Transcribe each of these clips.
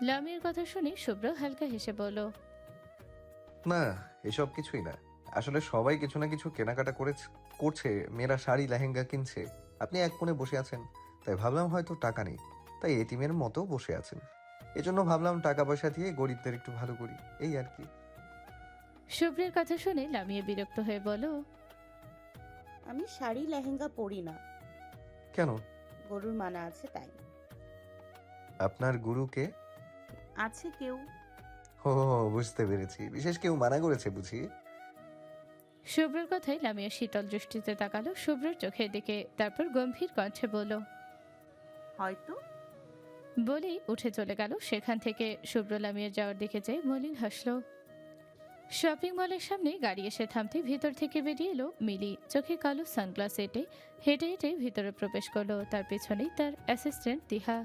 লামিয়ার কথা শুনে শুভ্র হালকা হেসে বলল, না, এসব কিছুই না। আসলে সবাই কিছু না কিছু কেনাকাটা করছে। মেয়েরা শাড়ি লেহেঙ্গা কিনছে, আপনি এক কোণে বসে আছেন। তাই ভাবলাম হয়তো টাকা নেই, তাই এতিমের মতো বসে আছেন। এজন্য ভাবলাম টাকা পয়সা দিয়ে গরিবদের একটু ভালো করি, এই আর কি। শুভ্রের কথা শুনে লামিয়া বিরক্ত হয়ে বলল, আমি শাড়ি লেহেঙ্গা পরি না। কেন? গরুর মানা আছে তাই। আপনার গুরুকে? আছে কেউ। ও, বুঝতে পেরেছি, বিশেষ কেউ মানা করেছে বুঝি। শুভ্রের কথায় লামিয়া শীতল দৃষ্টিতে তাকালো শুভ্রের চোখের দিকে, তারপর গম্ভীর কণ্ঠে বলল, হয়তো। বলেই উঠে চলে গেল সেখান থেকে। শুভ্র লামিয়ার যাওয়ার দিকে যেয়ে মলিন হাসল। শপিং মলের সামনে গাড়ি এসে থামতে ভিতর থেকে বেরিয়ে এলো মিলি। চোখে কালো সানগ্লাস এঁটে হেঁটে হেঁটে ভিতরে প্রবেশ করলো। তার পেছনেই তার অ্যাসিস্ট্যান্ট তিহা।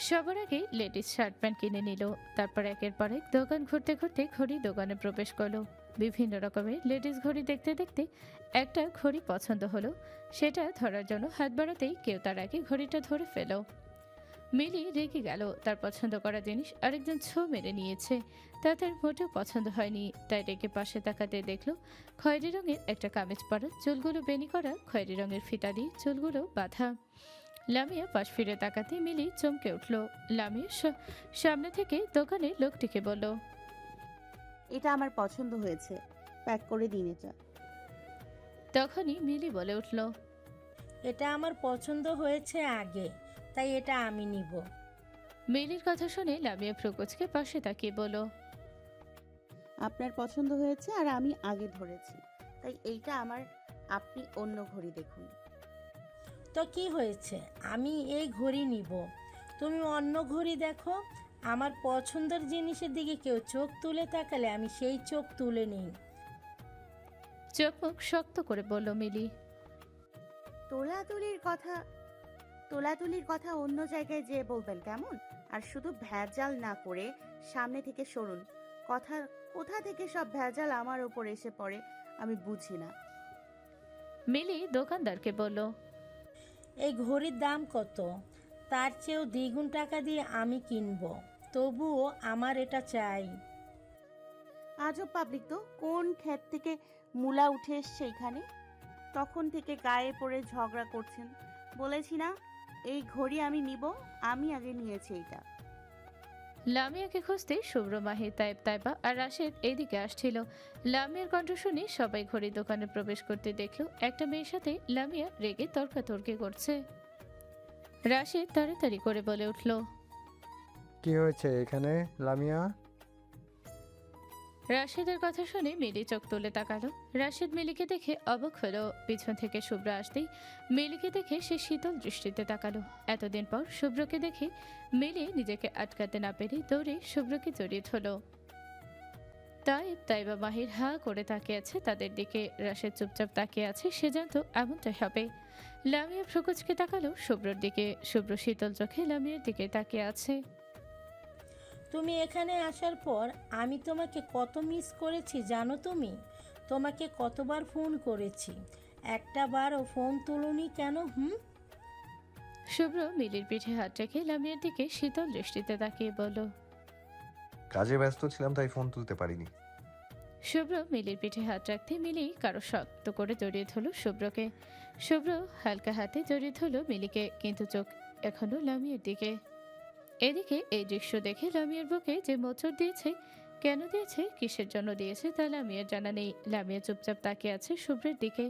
সবার আগে লেডিস শার্ট প্যান্ট কিনে নিল। তারপর একের পর এক দোকান ঘুরতে ঘুরতে ঘড়ি দোকানে প্রবেশ করলো। বিভিন্ন রকমের লেডিস ঘড়ি দেখতে দেখতে একটা ঘড়ি পছন্দ হলো। সেটা ধরার জন্য হাত বাড়াতেই কেউ তার আগে ঘড়িটা ধরে ফেল। মিলি রেগে গেল। তার পছন্দ করা জিনিস আরেকজন ছো মেরে নিয়েছে, তা তার মোটেও পছন্দ হয়নি। তাই রেগে পাশে তাকাতে দেখলো খয়েরি রঙের একটা কামিজ পরা, চুলগুলো বেনি করা, খয়েরি রঙের ফিতা দিয়ে চুলগুলো বাঁধা। লামিয়া পাশ ফিরে তাকাতে মিলি চমকে উঠল। লামিয়া সামনে থেকে দোকানের লোকটিকে বলল, এটা আমার পছন্দ হয়েছে, প্যাক করে দিন এটা। তখনই মিলি বলে উঠল, এটা আমার পছন্দ হয়েছে আগে, তাই এটা আমি নিব। মিলির কথা শুনে লামিয়া ফ্রুকুচকে পাশে তাকিয়ে বলল, আপনার পছন্দ হয়েছে আর আমি আগে ধরেছি, তাই এইটা আমার। আপনি অন্য ঘড়ি দেখুন। তো কি হয়েছে, আমি এই ঘড়ি নিব, তুমি অন্য ঘড়ি দেখো। আমার পছন্দের জিনিসের দিকে কেউ চোখ তুলে তাকালে আমি সেই চোখ তুলে নিই। চোখ মুখ শক্ত করে বলল মিলি। তোলাতুলির কথা তোলাতুলির কথা অন্য জায়গায় যেয়ে বলবেন কেমন? আর শুধু ভেজাল না করে সামনে থেকে সরুন। কথা কোথা থেকে সব ভেজাল আমার ওপর এসে পড়ে আমি বুঝি না। মিলি দোকানদারকে বলল, এই ঘড়ির দাম কত? তার চেয়েও দ্বিগুণ টাকা দিয়ে আমি কিনবো, তবুও আমার এটা চাই। আজব পাবলিক তো, কোন ক্ষেত থেকে মূলা উঠে এসছে এখানে? তখন থেকে গায়ে পড়ে ঝগড়া করছেন। বলেছি না এই ঘড়ি আমি নিব, আমি আগে নিয়েছি এইটা। লামিয়াকে খুঁজতে শুভ্র, মাহির, তাইব, তাইবা আর রাশেদ এদিকে আসছিল। লামিয়ার কণ্ঠ শুনে সবাই ঘড়ি দোকানে প্রবেশ করতে দেখলো একটা মেয়ের সাথে লামিয়া রেগে তর্কাতর্কি করছে। রাশেদ তাড়াতাড়ি করে বলে উঠল, কি হয়েছে এখানে লামিয়া? রাশেদের কথা শুনে মিলি চোখ তুলে তাকালো। রাশেদ মিলিকে দেখে অবাক হলো। পিছন থেকে শুভ্র আসতেই মিলিকে দেখে সে শীতল দৃষ্টিতে তাকালো। এতদিন পর শুভ্রকে দেখে মিলি নিজেকে আটকাতে না পেরে দৌড়ে শুভ্রকে জড়িয়ে ধরল। তাইব, তাইবা, মাহির হা করে তাকিয়ে আছে তাদের দিকে। রাশেদ চুপচাপ তাকিয়ে আছে, সে জানতো এমনটাই হবে। লামিয়া ফ্রুকুচকে তাকালো শুভ্রর দিকে। শুভ্র শীতল চোখে লামিয়ার দিকে তাকিয়ে আছে। তুমি এখানে আসার পর আমি তোমাকে কত মিস করেছি জানো তুমি? তোমাকে কতবার ফোন করেছি, একটা বারও ফোন তুলনি কেন? শুভ্র মিলির পিঠে হাত রেখে লামিয়ার দিকে শীতল দৃষ্টিতে তাকিয়ে বলল। কাজে ব্যস্ত ছিলাম তাই ফোন তুলতে পারিনি। শুভ্র মিলির পিঠে হাত রাখতে মিলি কারো শক্ত করে জড়িয়ে ধরল শুভ্রকে। শুভ্র হালকা হাতে জড়িয়ে ধরল মিলিকে, কিন্তু চোখ এখনো লামিয়ার দিকে। এদিকে এই দৃশ্য দেখে লামিয়ার বুকে যে মোচড় দিয়েছে, কেন দিয়েছে, কিসের জন্য দিয়েছে তা লামিয়ার জানা নেই। লামিয়া চুপচাপ তাকিয়ে আছে শুভ্রের দিকে।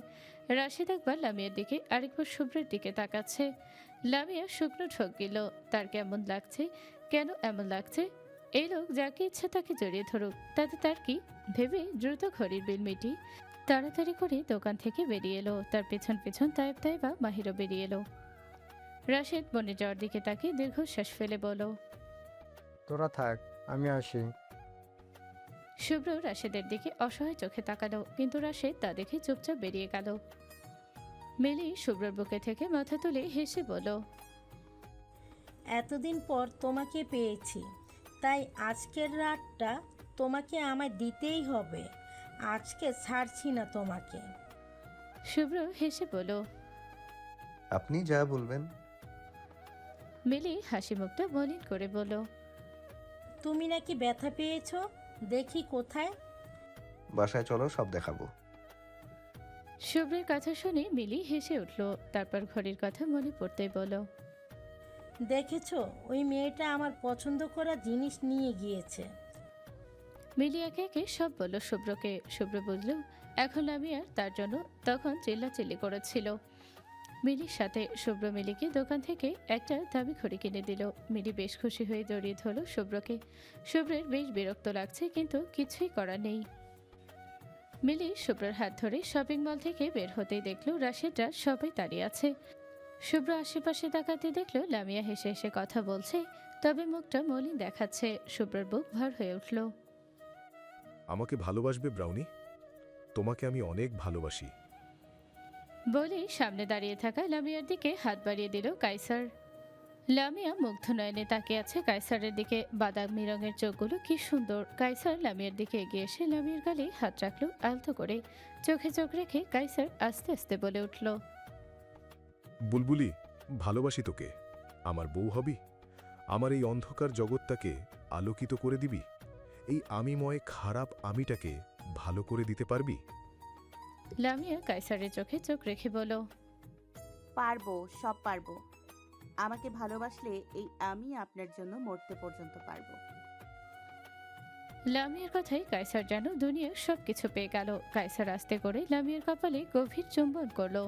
রাশেদ একবার লামিয়ার দিকে, আরেকবার শুভ্রের দিকে তাকাচ্ছে। লামিয়া শুকনো ঢোক গেল। তার কেমন লাগছে, কেন এমন লাগছে? এই লোক যাকে ইচ্ছা তাকে জড়িয়ে ধরুক, তাতে তার কি ভেবে দ্রুত ঘড়ির বিল মিটি তাড়াতাড়ি করে দোকান থেকে বেরিয়ে এলো। তার পেছন পেছন তাইব, তাইবা, মাহিরও বেরিয়ে এলো। রাশেদ বনে যাওয়ার দিকে তাকে দীর্ঘশ্বাস ফেলে বলল, তোরা থাক, আমি আসি। শুভ্র রাশেদের দিকে অসহায় চোখে তাকালো, কিন্তু রাশেদ তা দেখে চুপচাপ বেরিয়ে গেল। মিলি শুভ্রর বুকে থেকে মাথা তুলে হেসে বলল, এতদিন পর তোমাকে পেয়েছি, তাই আজকের রাতটা তোমাকে আমায় দিতেই হবে। আজকে ছাড়ছি না তোমাকে। শুভ্র হেসে বলল। আপনি যা বলবেন। মিলি হাসি মুখটা মলিন করে বলল, তুমি নাকি ব্যথা পেয়েছো, দেখি কোথায়। বাসায় চলো, সব দেখাবো। শুভ্রের কথা শুনে মিলি হেসে উঠল, তারপর ঘড়ির কথা মনে পড়তেই বলল, দেখেছো, ওই মেয়েটা আমার পছন্দ করা জিনিস নিয়ে গিয়েছে। মিলি একে একে সব বলল শুভ্রকে। শুভ্র বুঝল এখন লামিয়ার তার জন্য তখন চিল্লাচিল্লি করেছিল। মিলির সাথে শুভ্র মিলিকে দোকান থেকে একটা দামি ঘড়ি কিনে দিল। মিলি বেশ খুশি হয়ে জড়িয়ে ধরল শুভ্রকে। শুভ্রের বেশ বিরক্ত লাগছে, কিন্তু কিছুই করার নেই। মিলি শুভ্রর হাত ধরে শপিং মল থেকে বের হতেই দেখলো রাশেদরা সবাই দাঁড়িয়ে আছে। শুভ্র আশেপাশে তাকাতে দেখলো লামিয়া হেসে হেসে কথা বলছে, তবে মুখটা মলিন দেখাচ্ছে। শুভ্রর বুক ভর হয়ে উঠল। আমাকে ভালোবাসবে ব্রাউনি? তোমাকে আমি অনেক ভালোবাসি। বলেই সামনে দাঁড়িয়ে থাকা লামিয়ার দিকে হাত বাড়িয়ে দিল কাইসার। লামিয়া মুগ্ধ নয়নে তাকিয়ে আছে কাইসারের দিকে। বাদামি রঙের চোখগুলো কি সুন্দর। কাইসার লামিয়ার দিকে এগিয়ে এসে লামিয়ার গালে হাত রাখলো আলতো করে। চোখে চোখ রেখে কাইসার আস্তে আস্তে বলে উঠল, বুলবুলি, ভালোবাসি তোকে। আমার বউ হবি? আমার এই অন্ধকার জগৎটাকে আলোকিত করে দিবি? এই আমিময় খারাপ আমিটাকে ভালো করে দিতে পারবি? লামিয়া কাইসারের চোখে চোখ রেখে বলল, পারবো, সব পারবো। আমাকে ভালোবাসলে এই আমি আপনার জন্য মরতে পর্যন্ত পারবো। লামিয়ার কথাই কাইসার যেন দুনিয়ার সবকিছু পেয়ে গেল। কাইসার আস্তে করে লামিয়ার কপালে গভীর চুম্বন করলো।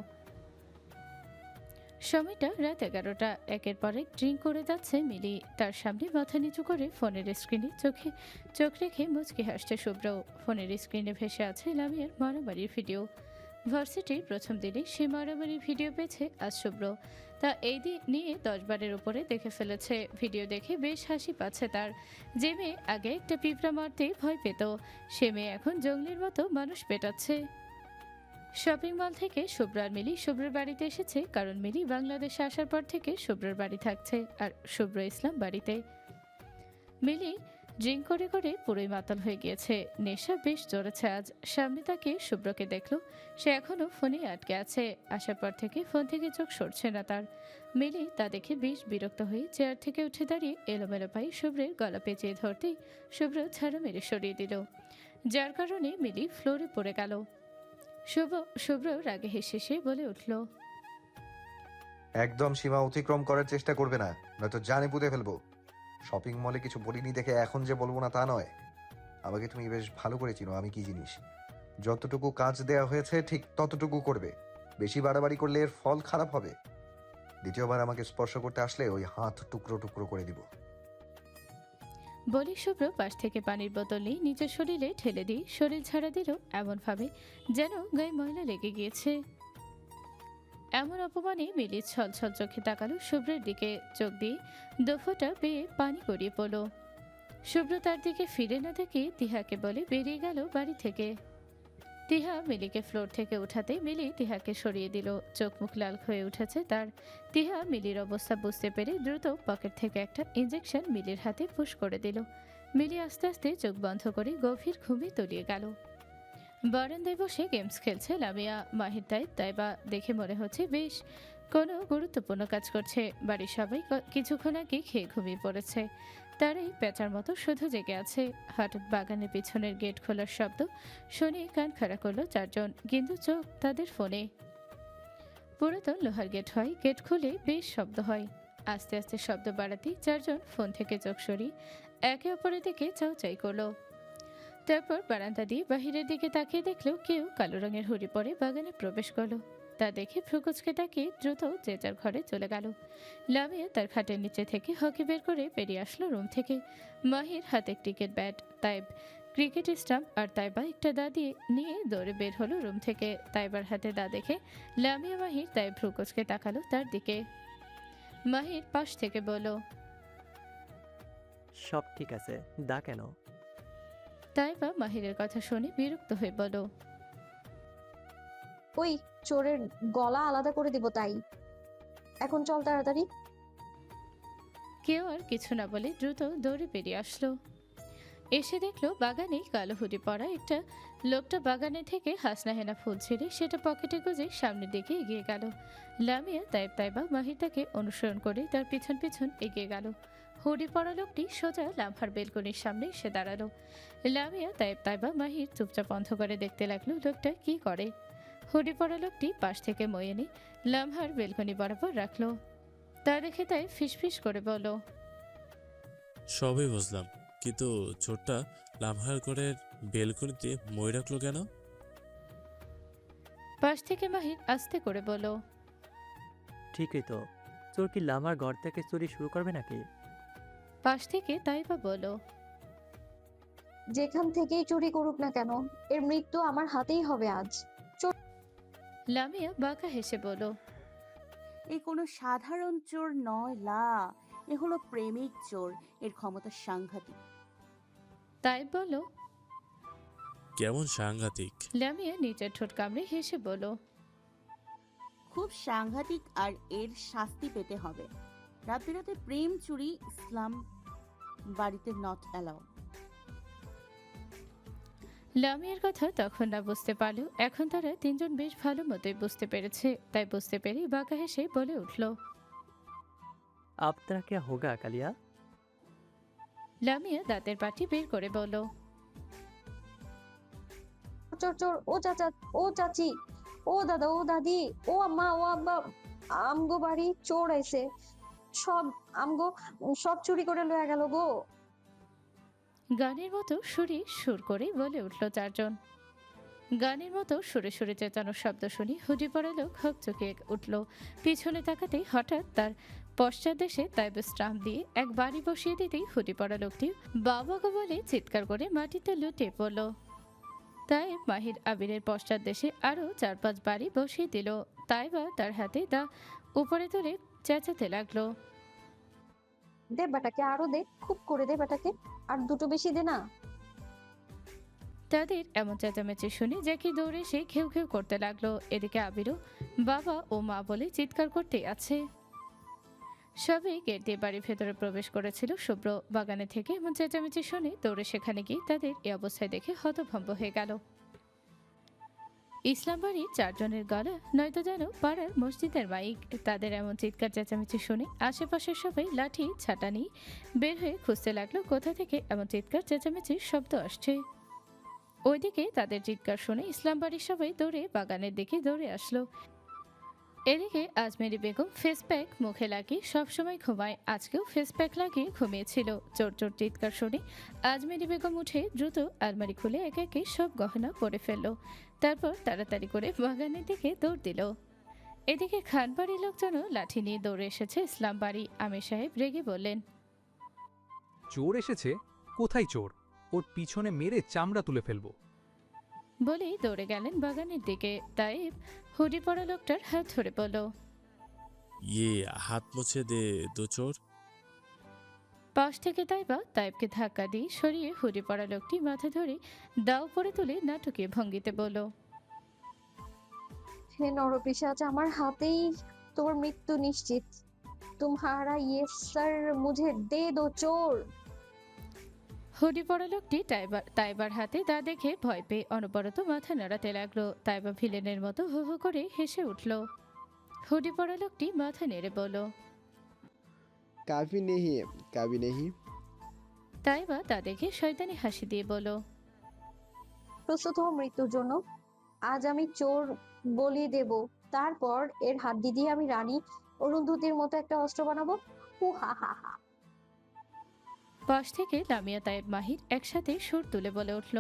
সময়টা রাত 11টা। একের পর এক ড্রিঙ্ক করে যাচ্ছে মিলি। তার সামনে মাথা নিচু করে ফোনের স্ক্রিনে চোখ রেখে মুচকি হাসছে শুভ্র। ফোনের স্ক্রিনে ভেসে আছে লামিয়ার মারামারির ভিডিও। ভার্সিটির প্রথম দিনে সে মারামারির ভিডিও পেয়েছে আজ শুভ্র। তা এই নিয়ে 10 বারের উপরে দেখে ফেলেছে। ভিডিও দেখে বেশ হাসি পাচ্ছে তার। যে মেয়ে আগে একটা পিঁপড়া মারতে ভয় পেত, সে মেয়ে এখন জঙ্গলির মতো মানুষ পেটাচ্ছে। শপিং মল থেকে শুভ্র আর মিলি শুভ্রের বাড়িতে এসেছে, কারণ মিলি বাংলাদেশে আসার পর থেকে শুভ্রের বাড়ি থাকছে আর শুভ্র ইসলাম বাড়িতে। মিলি ড্রিঙ্ক করে করে পুরোই মাতাল হয়ে গিয়েছে। নেশা বেশ জোরেছে আজ। সামনে তাকে শুভ্রকে দেখলো, সে এখনো ফোনে আটকে আছে। আসার পর থেকে ফোন থেকে চোখ সরছে না তার। মিলি তা দেখে বেশ বিরক্ত হয়ে চেয়ার থেকে উঠে দাঁড়িয়ে এলোমেলো পায়ে শুভ্রের গলা পেঁচিয়ে ধরতেই শুভ্র ছাড়া মেরে সরিয়ে দিল, যার কারণে মিলি ফ্লোরে পড়ে গেল। শুভ্র রাগে হেসে সে বলে উঠল, একদম সীমা অতিক্রম করার চেষ্টা করবে না, নয়তো জানে পুঁতে ফেলবো। শপিং মলে কিছু বলিনি দেখে এখন যে বলবো না তা নয়। আমাকে তুমি বেশ ভালো করে চিনো আমি কি জিনিস। যতটুকু কাজ দেয়া হয়েছে ঠিক ততটুকু করবে। বেশি বাড়াবাড়ি করলে এর ফল খারাপ হবে। দ্বিতীয়বার আমাকে স্পর্শ করতে আসলে ওই হাত টুকরো টুকরো করে দিব। বলে শুভ্র পাশ থেকে পানির বোতল নিয়ে নিজের শরীরে ঠেলে দিয়ে শরীর ঝাড়া দিল এমনভাবে যেন গায়ে ময়লা লেগে গিয়েছে। এমন অপমানে মিলি ছলছল চোখে তাকালো শুভ্রের দিকে। চোখ দিয়ে দোফোটা বেয়ে পানি গড়িয়ে পড়ল। শুভ্র তার দিকে ফিরে না দেখে তিহাকে বলে বেরিয়ে গেল বাড়ি থেকে। তিহা মিলিকে ফ্লোর থেকে উঠাতে মিলি তিহাকে সরিয়ে দিল। চোখ মুখ লাল হয়ে উঠেছে তার। তিহা মিলির অবস্থা বুঝতে পেরে দ্রুত পকেট থেকে একটা ইঞ্জেকশন মিলির হাতে পুশ করে দিল। মিলি আস্তে আস্তে চোখ বন্ধ করে গভীর ঘুমে তলিয়ে গেল। বারান্দায় বসে গেমস খেলছে লামিয়া। মাহির তাইবা দেখে মনে হচ্ছে বেশ কোনো গুরুত্বপূর্ণ কাজ করছে। বাড়ির সবাই কিছুক্ষণ আগে খেয়ে ঘুমিয়ে পড়েছে, তারাই পেঁচার মতো শুধু জেগে আছে। হঠাৎ বাগানের পিছনের গেট খোলার শব্দ শুনে কান খাড়া করলো চারজন, কিন্তু চোখ তাদের ফোনে। পুরাতন লোহার গেট হয়, গেট খুলে বেশ শব্দ হয়। আস্তে আস্তে শব্দ বাড়াতেই চারজন ফোন থেকে চোখ সরিয়ে একে অপরের দিকে চাউচাই করলো। তারপর বারান্দা দিয়ে বাহিরের দিকে তাকিয়ে দেখলো কেউ কালো রঙের হুড়ি পরে বাগানে প্রবেশ করলো। তা দেখে ভ্রুকুচকে তাকিয়ে দ্রুত যে যার ঘরে চলে গেল। লামিয়া তার খাটের নিচে থেকে হকি বের করে বেরিয়ে আসলো রুম থেকে। মাহির হাতে ক্রিকেট ব্যাট, তাইব ক্রিকেট স্টাম্প আর তাইবা একটা দা দিয়ে নিয়ে দৌড়ে বের হলো রুম থেকে। তাইবার হাতে দা দেখে লামিয়া মাহির তাই ভ্রুকুচকে তাকালো তার দিকে। মাহির পাশ থেকে বলল, সব ঠিক আছে, দা কেন? তাইবা মাহিরের কথা শুনে বিরক্ত হয়ে বলল, ওই চোরের গলা আলাদা করে দিব তাই। এখন চল তাড়াতাড়ি। কেউ আর কিছু না বলে দ্রুত দৌড়ে বেরিয়ে আসলো। এসে দেখলো বাগানে কালো হুডি পরা একটা লোকটা বাগানে থেকে হাসনাহেনা ফুল ছিঁড়ে সেটা পকেটে গুজে সামনের দিকে এগিয়ে গেল। লামিয়া তাইবা মাহির তাকে অনুসরণ করে তার পিছন পিছন এগিয়ে গেল। হুডি পরা লোকটি সোজা লামহার বেলকনির সামনে এসে দাঁড়ালো। লামিয়া তাইবা মাহির চুপচাপ অন্ধকারে দেখতে লাগলো লোকটা কি করে। হুডি পরা লোকটি পাশ থেকে মই এনে লামহার বেলকনি বরাবর রাখলো। তা দেখে তাই ফিসফিস করে বলল, সবই বুঝলাম, কিন্তু চোরটা লামহার ঘরের বেলকনিতে মই রাখলো কেন? পাশ থেকে মাহির আস্তে করে বলল, ঠিকই তো, চোর কি লামার ঘর থেকে চুরি শুরু করবে নাকি? পাশ থেকে তাইবা বলল, যেখান থেকেই চুরি করুক না কেন, এর মৃত্যু আমার হাতেই হবে আজ। লামিয়া বাঁকা হেসে বলল, এই কোনো সাধারণ চোর নয় লা, এ হলো প্রেমিক চোর, এর ক্ষমতা সাংঘাতিক। তাই বলল। কেমন সাংঘাতিক? লামিয়া নিচের ঠোঁট কামড়ে হেসে বলল, খুব সাংঘাতিক, আর এর শাস্তি পেতে হবে। রাত বিরাতে প্রেম চুরি ইসলাম বাড়িতে নট অ্যালাউ। লামিয়ার কথা তখন না বুঝতে পারলেও এখন তারা তিনজন বেশ ভালো মতোই বুঝতে পেরেছে। তাই বুঝতে পেরে বাঁকা হেসে বলে উঠল, আপনারা কে হোগা কালিয়া? লামিয়া দাঁতের পাটি বের করে বলল, চোর চোর, ও চাচা, ও চাচি, ও দাদা, ও দাদি, ও আম্মা, ও আব্বা, আমগো বাড়ি চোর আইছে, সব আমগো সব চুরি করে লয়ে গেল গো। গানের মতো সুরে সুর করে বলে উঠল চারজন। গানের মতো সুরে সুরে চেঁচানোর শব্দ শুনি হুডি পরা লোক হকচকিয়ে উঠল। পিছনে তাকাতেই হঠাৎ তার পশ্চাৎদেশে তাইব স্টাম্প দিয়ে এক বাড়ি বসিয়ে দিতেই হুডি পরা লোকটি বাবাকে বলে চিৎকার করে মাটিতে লুটিয়ে পড়ল। তাই মাহির আবিরের পশ্চাৎদেশে আরও 4-5 বাড়ি বসিয়ে দিল। তাইবা তার হাতে দা উপরে তুলে চেঁচাতে লাগলো, দে বেটাকে, আরো দে, খুব করে দে বেটাকে, আর দুটো বেশি দে না। তাদের এমন চেঁচামেচি শুনে জ্যাকি দৌড়ে এসে ঘেউ ঘেউ করতে লাগলো। এদিকে আবিরও বাবা ও মা বলে চিৎকার করতে আছে। সবাই গেট দিয়ে বাড়ির ভেতরে প্রবেশ করেছিল। শুভ্র বাগানে থেকে এমন চেঁচামেচি শুনে দৌড়ে সেখানে গিয়ে তাদের এই অবস্থায় দেখে হতভম্ব হয়ে গেল। ইসলাম বাড়ির 4 জনের গলা নয়তো যেন পাড়ার মসজিদের মাইক। তাদের এমন চিৎকার চেঁচামেচি শুনে আশেপাশের সবাই লাঠি ছাটানি বের হয়ে খুঁজতে লাগলো কোথা থেকে এমন চিৎকার চেঁচামেচির শব্দ আসছে। ওইদিকে তাদের চিৎকার শুনে ইসলাম বাড়ির সবাই দৌড়ে বাগানের দিকে দৌড়ে আসলো। এদিকে আজমেরি বেগম ফেস প্যাক মুখে লাগিয়ে সবসময় ঘুমায়, আজকেও ফেস প্যাক লাগিয়ে ঘুমিয়েছিল। চোর চোর চিৎকার শুনে আজমেরি বেগম উঠে দ্রুত আলমারি খুলে একে একে সব গহনা পরে ফেললো। তারপর তাড়াতাড়ি করে বাগানের দিকে দৌড় দিল। এদিকে খান বাড়ির লোকজনও লাঠি নিয়ে দৌড়ে এসেছে ইসলাম বাড়ি। আমির সাহেব রেগে বললেন, চোর এসেছে? কোথায় চোর? ওর পিছনে মেরে চামড়া তুলে ফেলবো। বলেই দৌড়ে গেলেন বাগানের দিকে। তাইব হুডি পরা লোকটার হাত ধরে বলল, ইয়ে, হাত মুছে দে দো চোর। পাশ থেকে তাইবকে ধাক্কা দিয়ে সরিয়ে হুডি পরা লোকটি মাথা ধরে দাও পরে তুলে নাটকীয় ভঙ্গিতে বলল, হে নরপিশাচ, আমার হাতেই তোমার মৃত্যু নিশ্চিত। तुम्हारा ये सर मुझे दे दो चोर। হুডি পরা লোকটি তাইবার হাতে দা দেখে ভয় পেয়ে অনবরত মাথা নাড়াতে লাগলো। তাইবা ভিলেনের মতো হু হু করে হেসে উঠল। হুডি পরা লোকটি মাথা নেড়ে বলল, काफी नहीं है, काफी नहीं। তাইবা তা দেখে শয়তানি হাসি দিয়ে বলল, প্রস্তুত হও মৃত্যুর জন্য। আজ আমি চোর বলি দেব, তারপর এর হাড্ডি দিয়ে আমি রানী অরুন্ধতির মতো একটা অস্ত্র বানাবো। হু হা হা হা। পাশ থেকে লামিয়া তাইব মাহির একসাথে সুর তুলে বলে উঠল,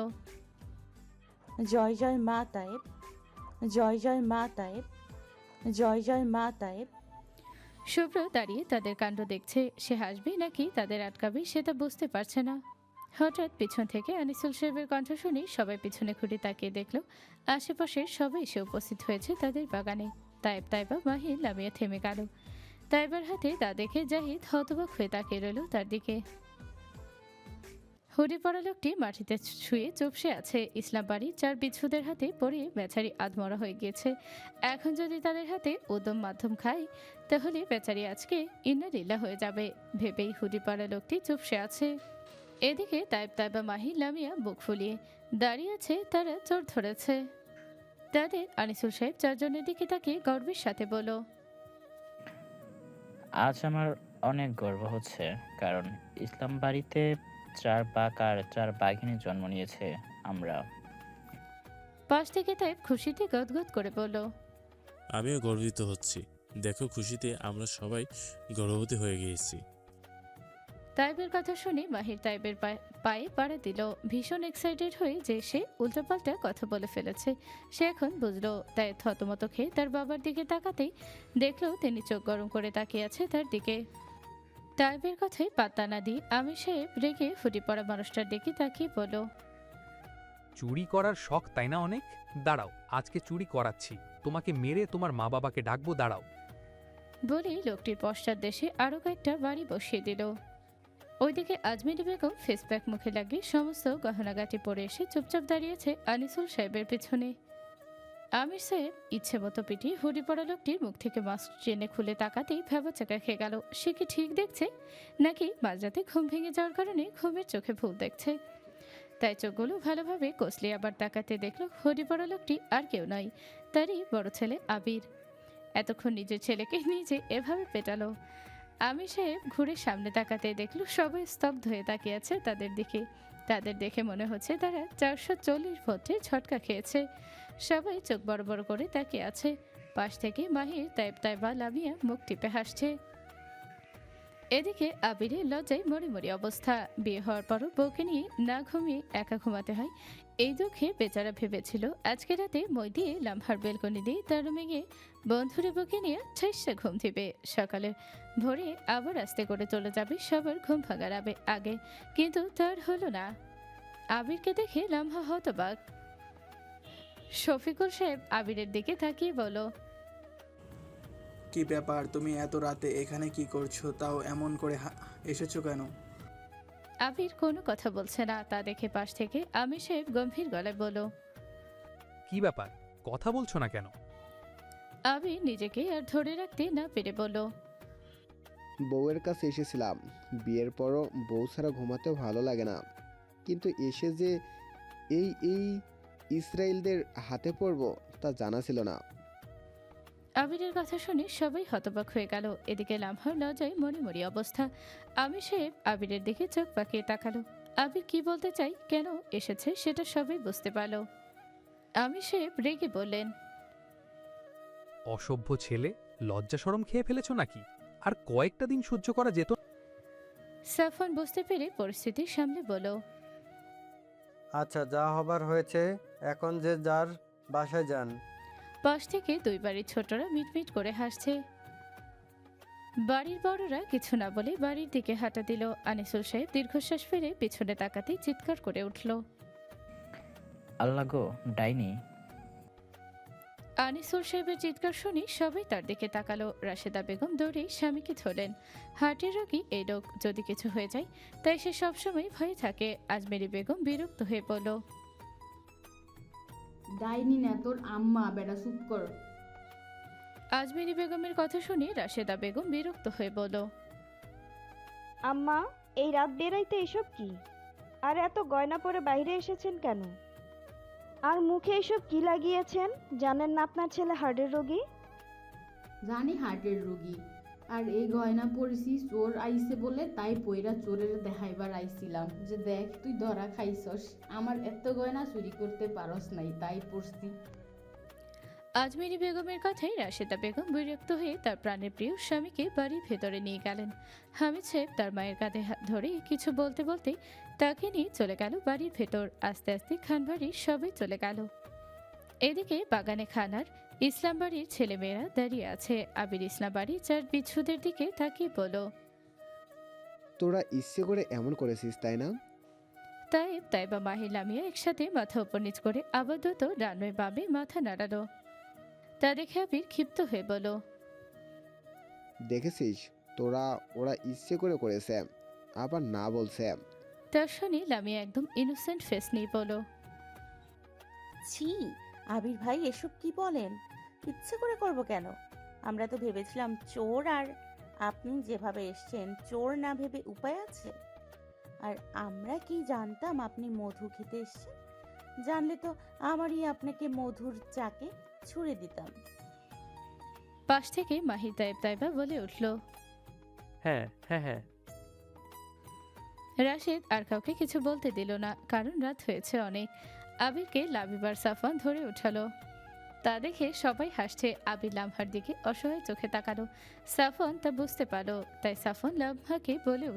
জয় জয় মা তায়েব, জয় জয় মা তায়েব, জয় জয় মা তায়েব। শুভ্র দাঁড়িয়ে তাদের কাণ্ড দেখছে। সে হাসবে নাকি তাদের আটকাবে সেটা বুঝতে পারছে না। হঠাৎ পিছন থেকে আনিসুল সাহেবের কণ্ঠ শুনে সবাই পিছনে ঘুরে তাকিয়ে দেখল আশেপাশের সবাই এসে উপস্থিত হয়েছে তাদের বাগানে। তাইবা মাহির লামিয়া থেমে গেল। তাইবার হাতে তা দেখে জাহিদ হতবাক হয়ে তাকিয়ে রইল তার দিকে। হুডি পরা লোকটি মাটিতে শুয়ে চুপসে আছে। ইসলাম বাড়ির 4 বিচ্ছুদের হাতে পড়ে বেচারি আধমরা হয়ে গিয়েছে। এখন যদি তাদের হাতে উদম মাধ্যম খায় তাহলে বেচারি আজকে ইন্নালিল্লাহ হয়ে যাবে ভেবেই হুডি পরা লোকটি চুপসে আছে। এদিকে তাইবা মাহি লামিয়া বুক ফুলিয়ে দাঁড়িয়ে আছে। তারা চোর ধরেছে তাদের। আনিসুল সাহেব 4 জনের দিকে তাকিয়ে গর্বের সাথে বলল, আজ আমার অনেক গর্ব হচ্ছে, কারণ ইসলাম বাড়িতে 4 বাঘ আর 4 বাঘিনী জন্ম নিয়েছে আমরা। পাশ থেকে তাইব খুশিতে গদগদ করে বলল, আমিও গর্বিত হচ্ছি। দেখো, খুশিতে আমরা সবাই গর্ভবতী হয়ে গিয়েছি। তাইবের কথা শুনে মাহির তাইবের পায়ে পাড়া দিল। ভীষণ এক্সাইটেড হয়ে যে সে উল্টোপাল্টা কথা বলে ফেলেছে সে এখন বুঝলো। তাই থতমত খেয়ে তার বাবার দিকে তাকাতেই দেখলো তিনি চোখ গরম করে তাকিয়ে আছে তার দিকে। তাইবের কথাই পাত্তা না দিয়ে আমির সাহেব রেগে ফুটি পড়া মানুষটার দিকে তাকিয়ে বলল, চুরি করার শখ তাই না অনেক? দাঁড়াও, আজকে চুরি করাচ্ছি। তোমাকে মেরে তোমার মা বাবাকে ডাকবো, দাঁড়াও। বলেই লোকটির পশ্চাৎ দেশে আরও কয়েকটা বাড়ি বসিয়ে দিল। ওইদিকে আজমিরি বেগম ফেসপ্যাক মুখে লাগিয়ে সমস্ত গহনাগাটি পরে এসে চুপচাপ দাঁড়িয়েছে আনিসুল সাহেবের পেছনে। আমির সাহেব ইচ্ছে মতো পিটিয়ে হুডি পড়া লোকটির মুখ থেকে মাস্ক টেনে খুলে তাকাতেই ভ্যাবাচাকা খেয়ে গেল। সে কি ঠিক দেখছে, নাকি মাঝরাতে ঘুম ভেঙে যাওয়ার কারণে ঘুমের চোখে ভুল দেখছে? তাই চোখগুলো ভালোভাবে কষলে আবার তাকাতে দেখল হুডি পড়া লোকটি আর কেউ নয়, তারই বড় ছেলে আবির। এতক্ষণ নিজের ছেলেকে নিজে এভাবে পেটালো। আমির সাহেব ঘুরে সামনে তাকাতে দেখল সবাই স্তব্ধ হয়ে তাকিয়ে আছে তাদের দিকে। তাদের দেখে মনে হচ্ছে তারা 440 ভোল্টের ঝটকা খেয়েছে। সবাই চোখ বড় বড় করে তাকিয়ে আছে। পাশ থেকে মাহির তাইবা লামিয়া মুখ টিপে হাসছে। এদিকে আবিরের লজ্জায় মরি মরি অবস্থা। বিয়ে হওয়ার পরও বউকে নিয়ে না ঘুমিয়ে একা ঘুমাতে হয়, এই দুঃখে বেচারা ভেবেছিল আজকে রাতে মই দিয়ে লামহার বেলকনি দিয়ে তার রুমে গিয়ে বন্ধুরে বুকে নিয়ে ঠাইসা ঘুম দিবে। সকালে ভোরে আবার আস্তে করে চলে যাবে সবার ঘুম ভাঙার আগে, কিন্তু তার হলো না। আবিরকে দেখে লামহা হতবাক। শফিকুল সাহেব আবিরের দিকে তাকিয়ে বলো, কি ব্যাপার, তুমি এত রাতে এখানে কি করছো? তাও এমন করে এসেছো কেন? আবির কোনো কথা বলছে না। তা দেখে পাশ থেকে আমির সাহেব গম্ভীর গলায় বলো, কি ব্যাপার, কথা বলছো না কেন? আবির নিজেকে আর ধরে রাখতে না পেরে বলল, বউয়ের কাছে এসেছিলাম। বিয়ের পরও বউ ছাড়া ঘুমাতেও ভালো লাগে না, কিন্তু এসে যে এই ইসরায়েলদের হাতে পড়ব তা জানা ছিল না। আবিরের কথা শুনে সবাই হতবাক হয়ে গেল। এদিকে লামহার লজ্জায় মরি মরি অবস্থা। আমির সাহেব আবিরের দিকে চোখ পাকিয়ে তাকালো। আবির কি বলতে চাই, কেন এসেছে সেটা সবাই বুঝতে পারল। আমির সাহেব রেগে বললেন, অসভ্য ছেলে, লজ্জা শরম খেয়ে ফেলেছো নাকি? আর কয়েকটা দিন সহ্য করা যেত। সাফন বুঝতে পেরে পরিস্থিতি সামলে বলল, আচ্ছা, যা হবার হয়েছে, এখন যে যার বাসায় যান। পাশ থেকে দুই বাড়ির ছোটরা মিটমিট করে হাসছে। বাড়ির বড়রা কিছু না বলে বাড়ির দিকে হাঁটা দিল। আনিসুল সাহেব দীর্ঘশ্বাস ফেলে পিছনে তাকাতেই চিৎকার করে উঠল, আল্লাহ গো, ডাইনি! আনিসুল সাহেবের চিৎকার শুনে সবাই তার দিকে তাকালো। রাশেদা বেগম দৌড়ে স্বামীকে ধরলেন। হার্টের রোগী এই লোক, যদি কিছু হয়ে যায় তাই সে সবসময় ভয়ে থাকে। আজমেরি বেগম বিরক্ত হয়ে বলল, ডাইনি না, তোর আম্মা, বেটা চুপ কর। আজমেরি বেগমের কথা শুনে রাশেদা বেগম বিরক্ত হয়ে বলল, আম্মা, এই রাত বেরাইতে এসব কি? আর এত গয়না পরে বাইরে এসেছেন কেন? আর মুখে এসব কি লাগিয়েছেন? জানেন না আপনার ছেলে হার্টের রোগী? জানি হার্টের রোগী, আর এই গয়না পরেছি চোর আইছে বলে, তাই পয়রা চোরের দেখাইবার আইছিলাম যে দেখ তুই ধরা খাইছস, আমার এত গয়না চুরি করতে পারস নাই, তাই পরছি। আজমেরি বেগমের কথাই রাশেদা বেগম বিরক্ত হয়ে তার প্রাণের প্রিয় স্বামীকে বাড়ির ভেতরে নিয়ে গেলেন। হামিদ সাহেব তার মায়ের কাঁধে হাত ধরে কিছু বলতে বলতে তাকে নিয়ে চলে গেল বাড়ির ভেতর। আস্তে আস্তে খানবাড়ির সবাই চলে গেল। এদিকে বাগানে খানার ইসলাম বাড়ির ছেলেমেয়েরা দাঁড়িয়ে আছে। আবির ইসলাম বাড়ির 4 বিচ্ছুদের দিকে তাকিয়ে বলল, তোরা ইচ্ছে করে এমন করেছিস তাই না? তাইবা মাহির লামিয়া একসাথে মাথা উপর নিচ করে আপাতত ডানবে বামে মাথা নাড়ালো। তা দেখে আবির ক্ষিপ্ত হয়ে বলল, দেখেছিস, ওরা ইচ্ছে করে করেছে, আবার না বলছে। তা শুনে লামিয়া একদম ইনোসেন্ট ফেস নিয়ে বলল, ছি আবির ভাই, এসব কি বলেন? ইচ্ছে করে করব কেন? আমরা তো ভেবেছিলাম চোর, আর আপনি যেভাবে এসছেন চোর না ভেবে উপায় আছে? আর আমরা কি জানতাম আপনি মধু খেতে এসছেন? জানলে তো আমারই আপনাকে মধুর চাকে ছুঁড়ে দিতাম। পাশ থেকে মাহির তাইবা বলে উঠল, হ্যাঁ হ্যাঁ হ্যাঁ। রাশেদ আর কাউকে কিছু বলতে দিল না, কারণ রাত হয়েছে অনেক। আবিরকে লাবিবার সাফওয়ান ধরে উঠালো। তা দেখে সবাই হাসছে। আবির লামহার দিকে অসহায় চোখে তাকালো। সাফওয়ান তা বুঝতে পারলো, তাই সাফওয়ান লামহাকে বলে